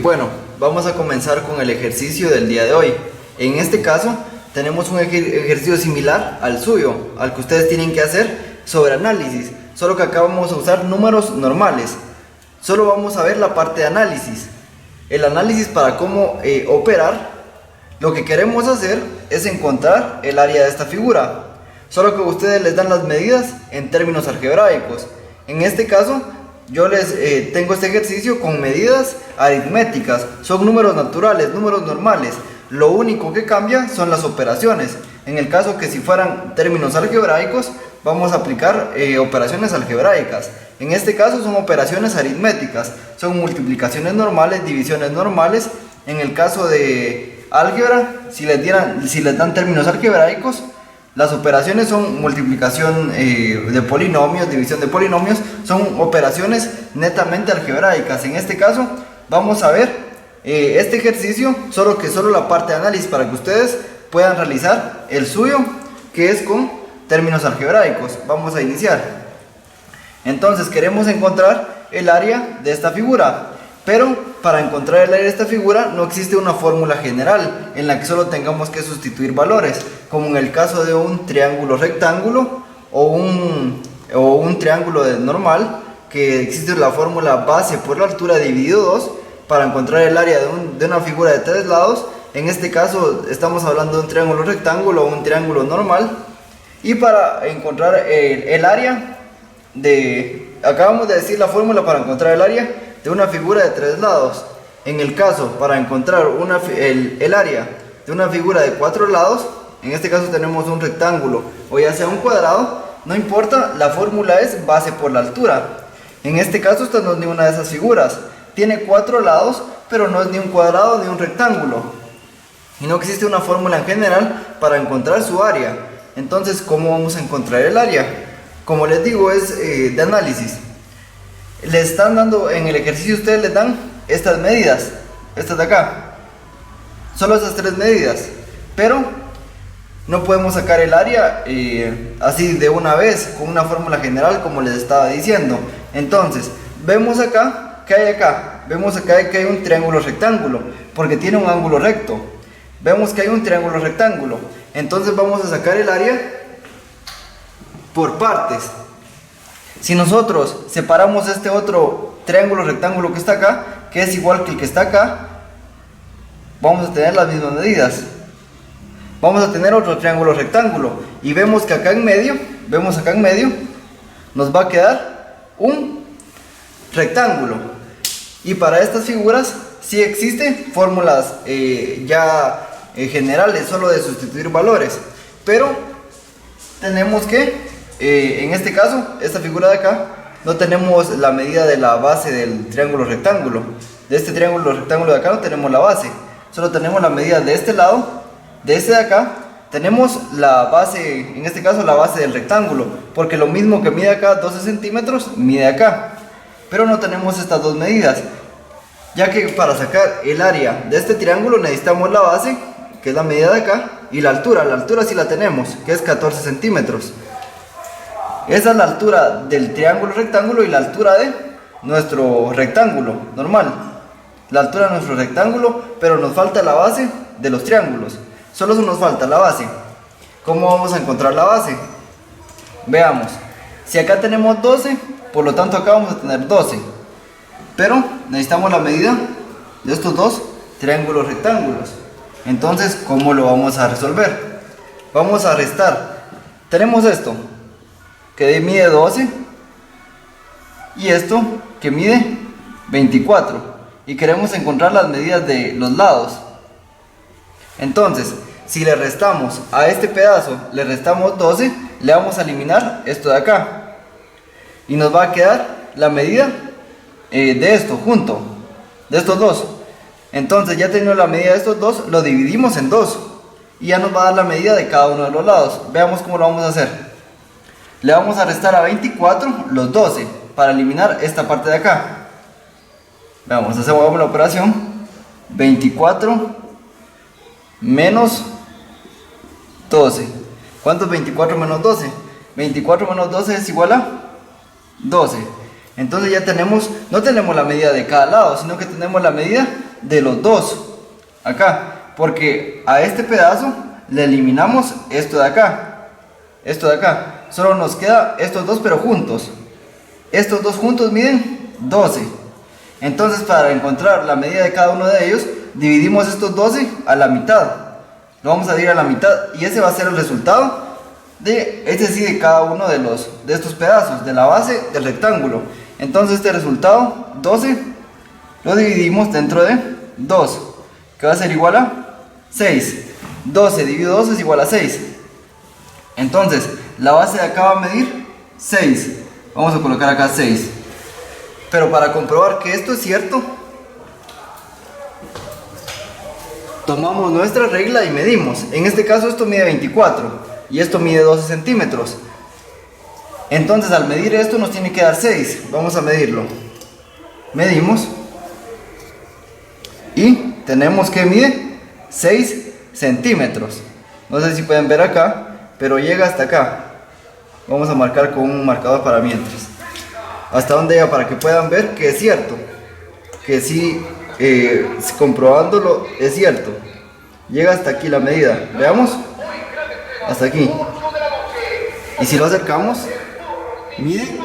Bueno, vamos a comenzar con el ejercicio del día de hoy. En este caso, tenemos un ejercicio similar al suyo, al que ustedes tienen que hacer sobre análisis, solo que acá vamos a usar números normales. Solo vamos a ver la parte de análisis. El análisis para cómo operar, lo que queremos hacer es encontrar el área de esta figura, solo que ustedes les dan las medidas en términos algebraicos. En este caso, yo les tengo este ejercicio con medidas aritméticas, son números naturales, números normales. Lo único que cambia son las operaciones. En el caso que si fueran términos algebraicos, vamos a aplicar operaciones algebraicas. En este caso son operaciones aritméticas, son multiplicaciones normales, divisiones normales. En el caso de álgebra, si les dan términos algebraicos, las operaciones son multiplicación de polinomios, división de polinomios, son operaciones netamente algebraicas. En este caso vamos a ver este ejercicio, solo la parte de análisis para que ustedes puedan realizar el suyo, que es con términos algebraicos. Vamos a iniciar. Entonces queremos encontrar el área de esta figura, pero para encontrar el área de esta figura no existe una fórmula general en la que solo tengamos que sustituir valores, como en el caso de un triángulo rectángulo o un triángulo normal, que existe la fórmula base por la altura dividido 2 para encontrar el área de una figura de tres lados. En este caso estamos hablando de un triángulo rectángulo o un triángulo normal. Y para encontrar el área acabamos de decir la fórmula para encontrar el área de una figura de tres lados. En el caso, para encontrar el área de una figura de cuatro lados, en este caso tenemos un rectángulo o ya sea un cuadrado, no importa, la fórmula es base por la altura. En este caso esta no es ninguna de esas figuras, tiene cuatro lados, pero no es ni un cuadrado ni un rectángulo. Y no existe una fórmula en general para encontrar su área. Entonces, ¿cómo vamos a encontrar el área? Como les digo, es de análisis. Les están dando, en el ejercicio ustedes les dan estas medidas, estas de acá, solo esas tres medidas, pero no podemos sacar el área así de una vez, con una fórmula general como les estaba diciendo. Entonces, vemos acá, ¿qué hay acá? Vemos acá que hay un triángulo rectángulo, porque tiene un ángulo recto. Vemos que hay un triángulo rectángulo, entonces vamos a sacar el área por partes. Si nosotros separamos este otro triángulo rectángulo que está acá, que es igual que el que está acá, vamos a tener las mismas medidas. Vamos a tener otro triángulo rectángulo y vemos que acá en medio, nos va a quedar un rectángulo. Y para estas figuras sí existen fórmulas generales, solo de sustituir valores, pero tenemos que en este caso, esta figura de acá, no tenemos la medida de la base del triángulo rectángulo. De este triángulo rectángulo de acá no tenemos la base, solo tenemos la medida de este lado. De este de acá tenemos la base, en este caso la base del rectángulo, porque lo mismo que mide acá 12 centímetros, mide acá. Pero no tenemos estas dos medidas, ya que para sacar el área de este triángulo necesitamos la base, que es la medida de acá, y la altura sí la tenemos, que es 14 centímetros. Esa es la altura del triángulo rectángulo y la altura de nuestro rectángulo normal. La altura de nuestro rectángulo, pero nos falta la base de los triángulos. Solo nos falta la base. ¿Cómo vamos a encontrar la base? Veamos. Si acá tenemos 12, por lo tanto acá vamos a tener 12. Pero necesitamos la medida de estos dos triángulos rectángulos. Entonces, ¿cómo lo vamos a resolver? Vamos a restar. Tenemos esto que mide 12 y esto que mide 24 y queremos encontrar las medidas de los lados. Entonces, si le restamos a este pedazo, le restamos 12, le vamos a eliminar esto de acá y nos va a quedar la medida de esto junto, de estos dos. Entonces, ya teniendo la medida de estos dos, lo dividimos en dos y ya nos va a dar la medida de cada uno de los lados. Veamos cómo lo vamos a hacer. Le vamos a restar a 24 los 12 para eliminar esta parte de acá. Vamos, hacemos la operación. 24 menos 12. ¿Cuánto es 24 menos 12? 24 menos 12 es igual a 12. Entonces ya tenemos, no tenemos la medida de cada lado, sino que tenemos la medida de los dos. Acá, porque a este pedazo le eliminamos esto de acá. Esto de acá. Solo nos queda estos dos pero juntos. Estos dos juntos miden 12. Entonces para encontrar la medida de cada uno de ellos, dividimos estos 12 a la mitad. Lo vamos a dividir a la mitad y ese va a ser el resultado de cada uno de estos pedazos, de la base del rectángulo. Entonces este resultado, 12, lo dividimos dentro de 2, que va a ser igual a 6. 12 dividido 2 es igual a 6. Entonces, la base de acá va a medir 6. Vamos a colocar acá 6. Pero para comprobar que esto es cierto, tomamos nuestra regla y medimos. En este caso esto mide 24 y esto mide 12 centímetros. Entonces al medir esto nos tiene que dar 6. Vamos a medirlo. Medimos y tenemos que mide 6 centímetros. No sé si pueden ver acá, pero llega hasta acá. Vamos a marcar con un marcador para mientras. Hasta donde llega para que puedan ver que es cierto. Que sí, comprobándolo es cierto. Llega hasta aquí la medida. Veamos. Hasta aquí. Y si lo acercamos, mide.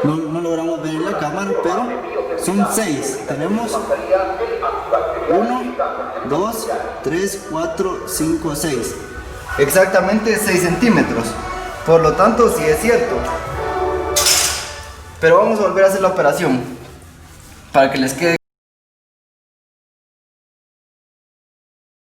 No logramos ver en la cámara, pero son 6. Tenemos 1, 2, 3, 4, 5, 6. Exactamente 6 centímetros. Por lo tanto, sí es cierto. Pero vamos a volver a hacer la operación para que les quede